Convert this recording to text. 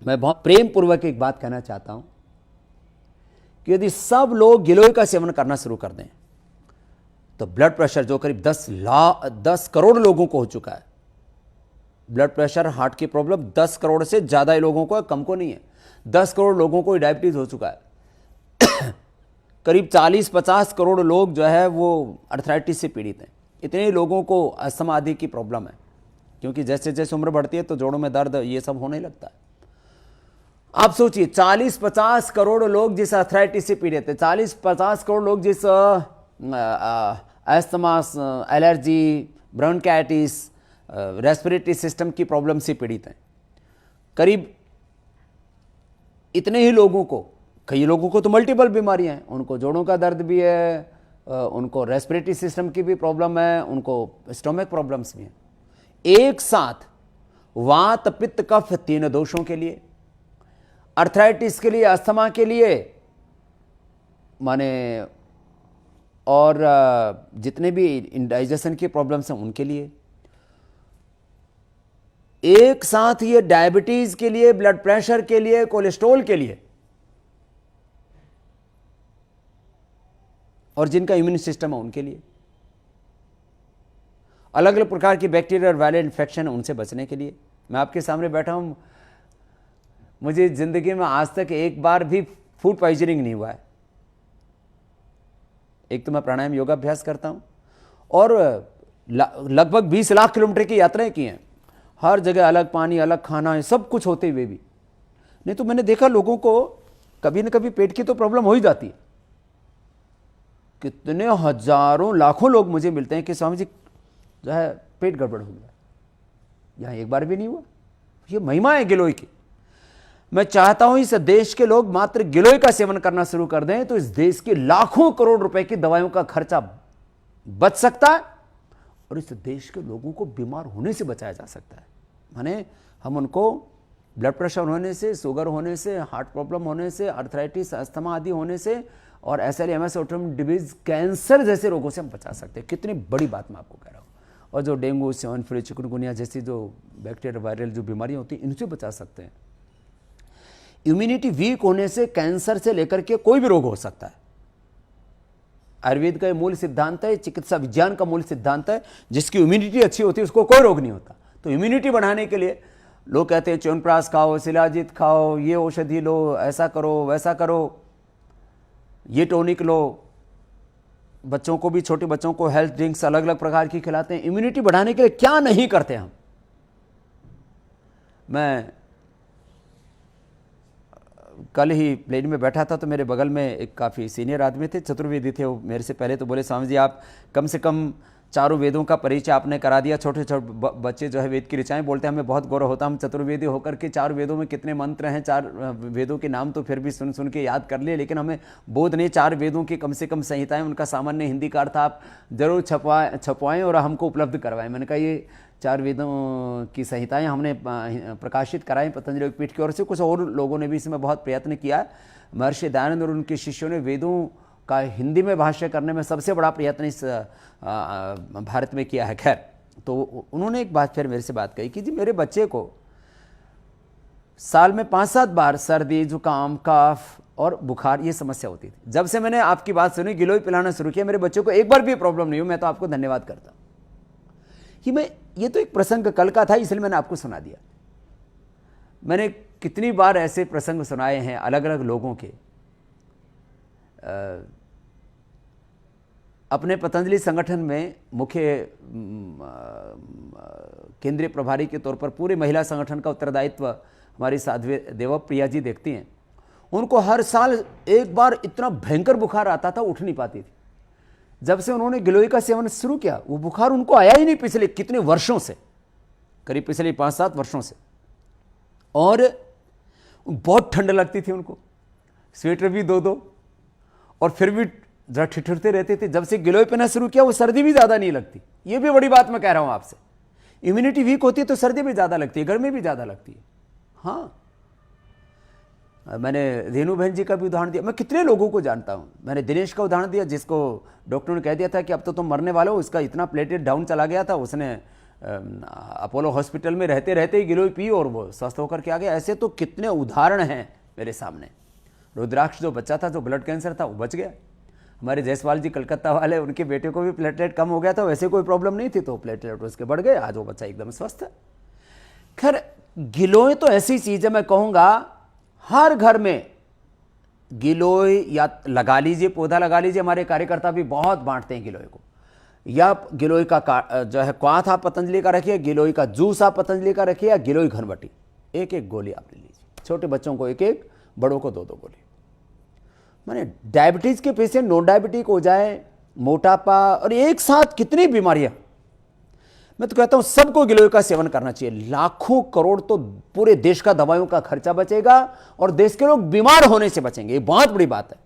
मैं बहुत प्रेम पूर्वक एक बात कहना चाहता हूं कि यदि सब लोग गिलोय का सेवन करना शुरू कर दें तो ब्लड प्रेशर जो करीब 10 करोड़ लोगों को हो चुका है, ब्लड प्रेशर हार्ट की प्रॉब्लम 10 करोड़ से ज्यादा लोगों को है, कम को नहीं है। 10 करोड़ लोगों को डायबिटीज हो चुका है। करीब 40-50 करोड़ लोग जो है वो अर्थराइटिस से पीड़ित हैं। इतने लोगों को अस्थमा आदि की प्रॉब्लम है, क्योंकि जैसे जैसे उम्र बढ़ती है तो जोड़ों में दर्द ये सब होने लगता है। आप सोचिए 40-50 करोड़ लोग जिस अर्थराइटिस से पीड़ित है, 40-50 करोड़ लोग जिस asthma, allergy, bronchitis, respiratory system की प्रॉब्लम से पीड़ित हैं। करीब इतने ही लोगों को, कई लोगों को तो मल्टीपल बीमारियां हैं, उनको जोड़ों का दर्द भी है, उनको रेस्पिरेटरी सिस्टम की भी प्रॉब्लम है, उनको स्टोमक प्रॉब्लम्स भी हैं। एक साथ वात, पित्त, कफ, 3 दोषों के लिए, अर्थराइटिस के लिए, अस्थमा के लिए, माने और जितने भी इंडाइजेशन की प्रॉब्लम्स हैं उनके लिए, एक साथ ये डायबिटीज के लिए, ब्लड प्रेशर के लिए, कोलेस्ट्रॉल के लिए, और जिनका इम्यून सिस्टम है उनके लिए, अलग अलग प्रकार की बैक्टीरिया और वायरल इन्फेक्शन है उनसे बचने के लिए। मैं आपके सामने बैठा हूं, मुझे जिंदगी में आज तक एक बार भी फूड पॉइजनिंग नहीं हुआ है। एक तो मैं प्राणायाम योगा अभ्यास करता हूं और लगभग 20 लाख किलोमीटर की यात्राएं की हैं, हर जगह अलग पानी, अलग खाना है, सब कुछ होते हुए भी नहीं तो मैंने देखा लोगों को कभी न कभी पेट की तो प्रॉब्लम हो ही जाती है। कितने हजारों लाखों लोग मुझे मिलते हैं कि स्वामी जी जो है पेट गड़बड़ हो गया, यहां एक बार भी नहीं हुआ। ये महिमा है गिलोय की। मैं चाहता हूं इस देश के लोग मात्र गिलोय का सेवन करना शुरू कर दें तो इस देश के लाखों करोड़ रुपए की दवाइयों का खर्चा बच सकता है और इस देश के लोगों को बीमार होने से बचाया जा सकता है। माने हम उनको ब्लड प्रेशर होने से, शुगर होने से, हार्ट प्रॉब्लम होने से, अर्थराइटिस, अस्थमा आदि होने से और SLE, MS, autoimmune disease, cancer जैसे रोगों से हम बचा सकते हैं। कितनी बड़ी बात मैं आपको कह रहा हूँ। और जो डेंगू, स्वन फ्लू, चिकनगुनिया जैसी जो बैक्टीरिया, वायरल जो बीमारियां होती हैं इनसे बचा सकते हैं। इम्यूनिटी वीक होने से कैंसर से लेकर के कोई भी रोग हो सकता है। आयुर्वेद का मूल सिद्धांत है, चिकित्सा विज्ञान का मूल सिद्धांत है, जिसकी इम्यूनिटी अच्छी होती है उसको कोई रोग नहीं होता। तो इम्यूनिटी बढ़ाने के लिए लोग कहते हैं च्यवनप्राश खाओ, शिलाजीत खाओ, ये औषधि लो, ऐसा करो, वैसा करो, ये टॉनिक लो। बच्चों को भी, छोटे बच्चों को हेल्थ ड्रिंक्स अलग अलग प्रकार की खिलाते हैं। इम्यूनिटी बढ़ाने के लिए क्या नहीं करते हम। मैं कल ही प्लेन में बैठा था तो मेरे बगल में एक काफ़ी सीनियर आदमी थे, चतुर्वेदी थे वो। मेरे से पहले तो बोले स्वामी जी आप कम से कम चारों वेदों का परिचय आपने करा दिया। छोटे छोटे बच्चे जो है वेद की ऋचाएं बोलते हैं, हमें बहुत गौरव होता है। हम चतुर्वेदी होकर के 4 वेदों में कितने मंत्र हैं, 4 वेदों के नाम तो फिर भी सुन सुन के याद कर लिए, लेकिन हमें बोध नहीं 4 वेदों की कम से कम संहिताएं, उनका सामान्य हिंदी का अर्थ आप जरूर छपवाएं और हमको उपलब्ध करवाएं। मैंने कहा ये 4 वेदों की संहिताएं हमने प्रकाशित कराई पतंजलि पीठ की ओर से। कुछ और लोगों ने भी इसमें बहुत प्रयत्न किया। महर्षि दयानंद और उनके शिष्यों ने वेदों का हिंदी में भाष्य करने में सबसे बड़ा प्रयत्न इस भारत में किया है। खैर, तो उन्होंने एक बात फिर मेरे से बात कही कि जी मेरे बच्चे को साल में 5-7 बार सर्दी, जुकाम, कफ और बुखार ये समस्या होती थी। जब से मैंने आपकी बात सुनी, गिलोय पिलाना शुरू किया, मेरे बच्चों को एक बार भी प्रॉब्लम नहीं हुई। मैं तो आपको धन्यवाद करता हूं कि ये तो एक प्रसंग कल का था, इसलिए मैंने आपको सुना दिया। मैंने कितनी बार ऐसे प्रसंग सुनाए हैं अलग अलग लोगों के। अपने पतंजलि संगठन में मुख्य केंद्रीय प्रभारी के तौर पर पूरे महिला संगठन का उत्तरदायित्व हमारी साध्वी देवप्रिया जी देखती हैं। उनको हर साल एक बार इतना भयंकर बुखार आता था, उठ नहीं पाती थी। जब से उन्होंने गिलोय का सेवन शुरू किया वो बुखार उनको आया ही नहीं पिछले कितने वर्षों से, करीब पिछले 5-7 वर्षों से। और बहुत ठंड लगती थी उनको, स्वेटर भी 2-2 और फिर भी जरा ठिठुरते रहते थे। जब से गिलोय पीना शुरू किया वो सर्दी भी ज्यादा नहीं लगती। ये भी बड़ी बात मैं कह रहा हूं आपसे। इम्यूनिटी वीक होती है तो सर्दी भी ज्यादा लगती है, गर्मी भी ज्यादा लगती है। हाँ, मैंने रेणु बहन जी का भी उदाहरण दिया। मैं कितने लोगों को जानता हूं। मैंने दिनेश का उदाहरण दिया जिसको डॉक्टर ने कह दिया था कि अब तो तुम मरने वाले हो, उसका इतना प्लेटलेट डाउन चला गया था, उसने अपोलो हॉस्पिटल में रहते रहते ही गिलोय पी और वो स्वस्थ होकर के आ गया। ऐसे तो कितने उदाहरण हैं मेरे सामने। रुद्राक्ष जो बच्चा था, जो ब्लड कैंसर था, वो बच गया। हमारे जायसवाल जी कलकत्ता वाले, उनके बेटे को भी प्लेटलेट कम हो गया था, वैसे कोई प्रॉब्लम नहीं थी, तो प्लेटलेट उसके बढ़ गए, आज वो बच्चा एकदम स्वस्थ है। खैर, गिलोय तो ऐसी चीज है, मैं कहूँगा हर घर में गिलोय या लगा लीजिए, पौधा लगा लीजिए। हमारे कार्यकर्ता भी बहुत बांटते हैं गिलोय को। या गिलोय का जो है क्वाथ आप पतंजलि का रखिए, गिलोय का जूस आप पतंजलि का रखिए, या गिलोय घनबटी, एक एक गोली आप ले लीजिए। छोटे बच्चों को एक एक, बड़ों को दो दो गोली। माने डायबिटीज के पेशेंट नॉन डायबिटिक हो जाए, मोटापा और एक साथ कितनी बीमारियां। मैं तो कहता हूं सबको गिलोय का सेवन करना चाहिए। लाखों करोड़ तो पूरे देश का दवाइयों का खर्चा बचेगा और देश के लोग बीमार होने से बचेंगे। ये बहुत बड़ी बात है।